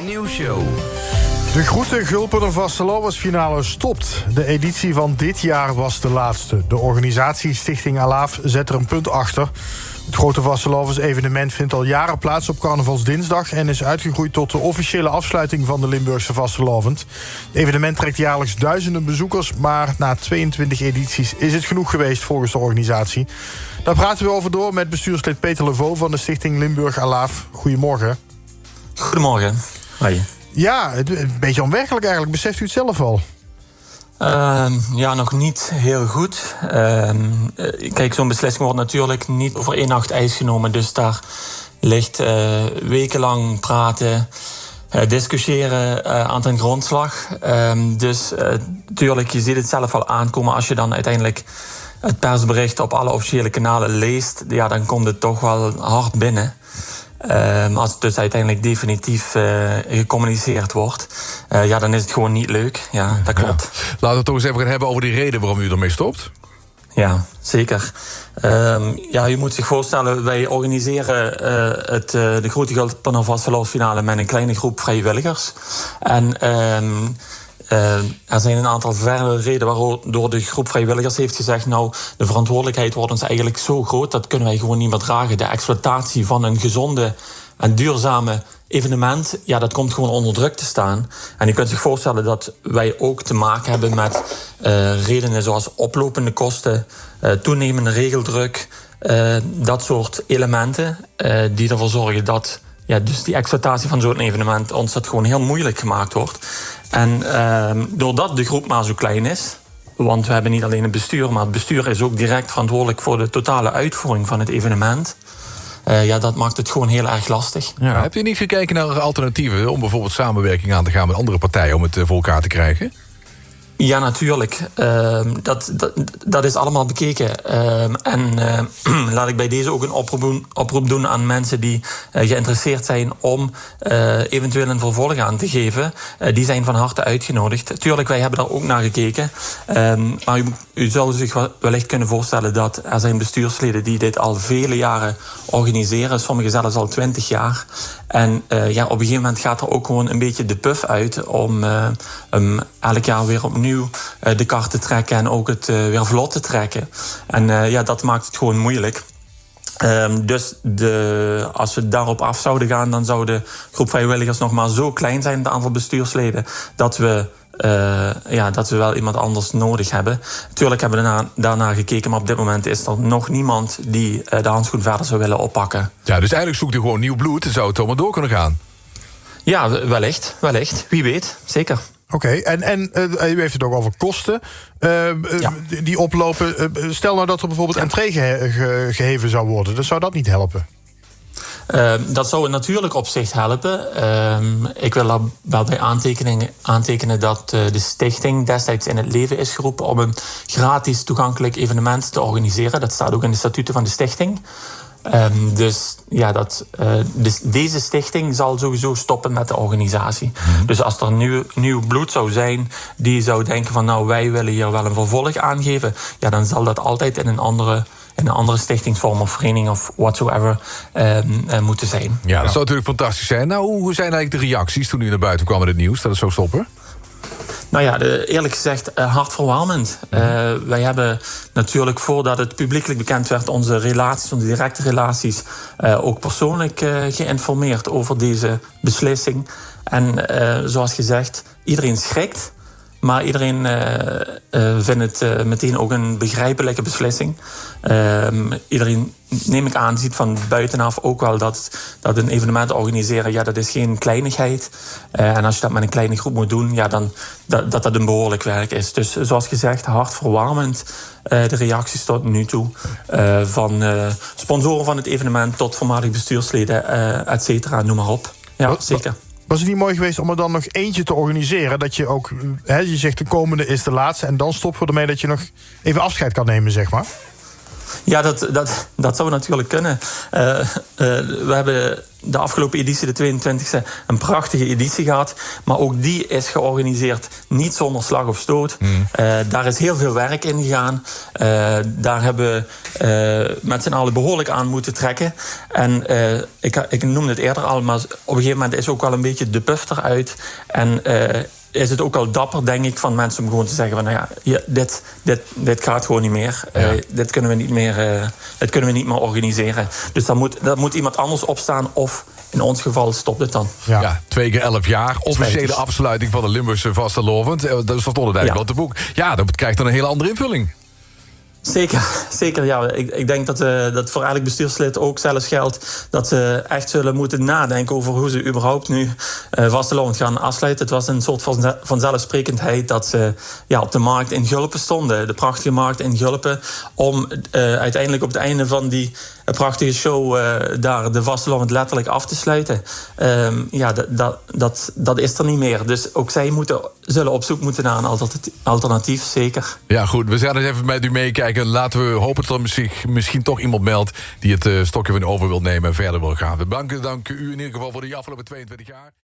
Nieuwsshow. De Groeten Gulpen Vastelovensfinale stopt. De editie van dit jaar was de laatste. De organisatie Stichting Alaaf zet er een punt achter. Het grote Vastelovens-evenement vindt al jaren plaats op carnavalsdinsdag en is uitgegroeid tot de officiële afsluiting van de Limburgse Vastelovend. Het evenement trekt jaarlijks duizenden bezoekers, maar na 22 edities is het genoeg geweest volgens de organisatie. Daar praten we over door met bestuurslid Peter Levaux van de Stichting Limburg Alaaf. Goedemorgen. Goedemorgen. Hoi. Ja, een beetje onwerkelijk eigenlijk. Beseft u het zelf al? Ja, nog niet heel goed. Kijk, zo'n beslissing wordt natuurlijk niet over één nacht ijs genomen. Dus daar ligt wekenlang praten, discussiëren aan ten grondslag. Dus natuurlijk, je ziet het zelf al aankomen als je dan uiteindelijk het persbericht op alle officiële kanalen leest. Ja, dan komt het toch wel hard binnen. Als het dus uiteindelijk definitief gecommuniceerd wordt, ja, dan is het gewoon niet leuk. Ja, dat klopt. Ja. Laten we het toch eens even gaan hebben over die reden waarom u ermee stopt. Ja, zeker. Ja, je moet zich voorstellen, wij organiseren de Grote Gulpen Vastelovensfinale met een kleine groep vrijwilligers. En er zijn een aantal verdere redenen waardoor de groep vrijwilligers heeft gezegd, nou, de verantwoordelijkheid wordt ons eigenlijk zo groot, dat kunnen wij gewoon niet meer dragen. De exploitatie van een gezonde en duurzame evenement, ja, dat komt gewoon onder druk te staan. En je kunt zich voorstellen dat wij ook te maken hebben met redenen zoals oplopende kosten, toenemende regeldruk, dat soort elementen die ervoor zorgen dat dus die exploitatie van zo'n evenement ons dat gewoon heel moeilijk gemaakt wordt. En doordat de groep maar zo klein is, want we hebben niet alleen het bestuur, maar het bestuur is ook direct verantwoordelijk voor de totale uitvoering van het evenement. Ja, dat maakt het gewoon heel erg lastig. Ja. Hebt u niet gekeken naar alternatieven om bijvoorbeeld samenwerking aan te gaan met andere partijen om het voor elkaar te krijgen? Ja, natuurlijk. Dat is allemaal bekeken. Laat ik bij deze ook een oproep doen aan mensen die geïnteresseerd zijn om eventueel een vervolg aan te geven. Die zijn van harte uitgenodigd. Tuurlijk, wij hebben daar ook naar gekeken. Maar u zou zich wellicht kunnen voorstellen dat er zijn bestuursleden die dit al vele jaren organiseren. Sommigen zelfs al 20 jaar. En op een gegeven moment gaat er ook gewoon een beetje de puf uit om elk jaar weer opnieuw de kar te trekken en ook het weer vlot te trekken. En dat maakt het gewoon moeilijk. Dus als we daarop af zouden gaan, dan zou de groep vrijwilligers nog maar zo klein zijn, het aantal bestuursleden, dat we wel iemand anders nodig hebben. Natuurlijk hebben we daarna gekeken, maar op dit moment is er nog niemand die de handschoen verder zou willen oppakken. Ja, dus eigenlijk zoekt u gewoon nieuw bloed en zou het allemaal door kunnen gaan. Ja, wellicht. Wie weet, zeker. Oké, en u heeft het ook over kosten die oplopen. Stel nou dat er bijvoorbeeld entree geheven zou worden. Dan zou dat niet helpen? Dat zou natuurlijk op zich helpen. Ik wil daar wel bij aantekenen dat de stichting destijds in het leven is geroepen om een gratis toegankelijk evenement te organiseren. Dat staat ook in de statuten van de stichting. Dus deze stichting zal sowieso stoppen met de organisatie. Mm-hmm. Dus als er nieuw bloed zou zijn die zou denken van, nou, wij willen hier wel een vervolg aangeven, ja, dan zal dat altijd in een andere stichtingsvorm of vereniging of whatsoever moeten zijn. Ja, dat zou natuurlijk fantastisch zijn. Nou, hoe zijn eigenlijk de reacties toen u naar buiten kwam met het nieuws dat het zou stoppen? Nou ja, eerlijk gezegd hartverwarmend. Wij hebben natuurlijk, voordat het publiekelijk bekend werd, onze directe relaties, ook persoonlijk geïnformeerd over deze beslissing. En zoals gezegd, iedereen schrikt. Maar iedereen vindt het meteen ook een begrijpelijke beslissing. Iedereen, neem ik aan, ziet van buitenaf ook wel dat een evenement organiseren, ja, dat is geen kleinigheid. En als je dat met een kleine groep moet doen, ja, dan dat een behoorlijk werk is. Dus zoals gezegd, hartverwarmend de reacties tot nu toe. Van sponsoren van het evenement tot voormalig bestuursleden, et cetera, noem maar op. Ja, zeker. Was het niet mooi geweest om er dan nog eentje te organiseren? Dat je ook, je zegt de komende is de laatste en dan stoppen we ermee dat je nog even afscheid kan nemen, zeg maar? Ja, dat zou natuurlijk kunnen. We hebben de afgelopen editie, de 22e, een prachtige editie gehad. Maar ook die is georganiseerd niet zonder slag of stoot. Daar is heel veel werk in gegaan. Daar hebben we met z'n allen behoorlijk aan moeten trekken. En ik noemde het eerder al, maar op een gegeven moment is ook wel een beetje de puff eruit. En is het ook al dapper, denk ik, van mensen om gewoon te zeggen van, nou ja, dit gaat gewoon niet meer. Dit kunnen we niet meer organiseren. Dus daar moet iemand anders opstaan, of in ons geval stopt het dan. Ja, 2 keer 11 jaar. Officiële afsluiting van de Limburgse Vastelovend. Dat stond het eigenlijk wel te boek. Ja, dat krijgt dan een hele andere invulling. Zeker. Ja. Ik denk dat voor elk bestuurslid ook zelfs geldt dat ze echt zullen moeten nadenken over hoe ze überhaupt nu Vastelovend gaan afsluiten. Het was een soort van vanzelfsprekendheid dat ze op de markt in Gulpen stonden. De prachtige markt in Gulpen. Om uiteindelijk op het einde van die prachtige show daar de Vastelovend letterlijk af te sluiten. Dat is er niet meer. Dus ook zij zullen op zoek moeten naar een alternatief, zeker. Ja, goed. We gaan eens even met u meekijken. Laten we hopen dat er misschien toch iemand meldt die het stokje van over wil nemen en verder wil gaan. We danken u in ieder geval voor de afgelopen 22 jaar.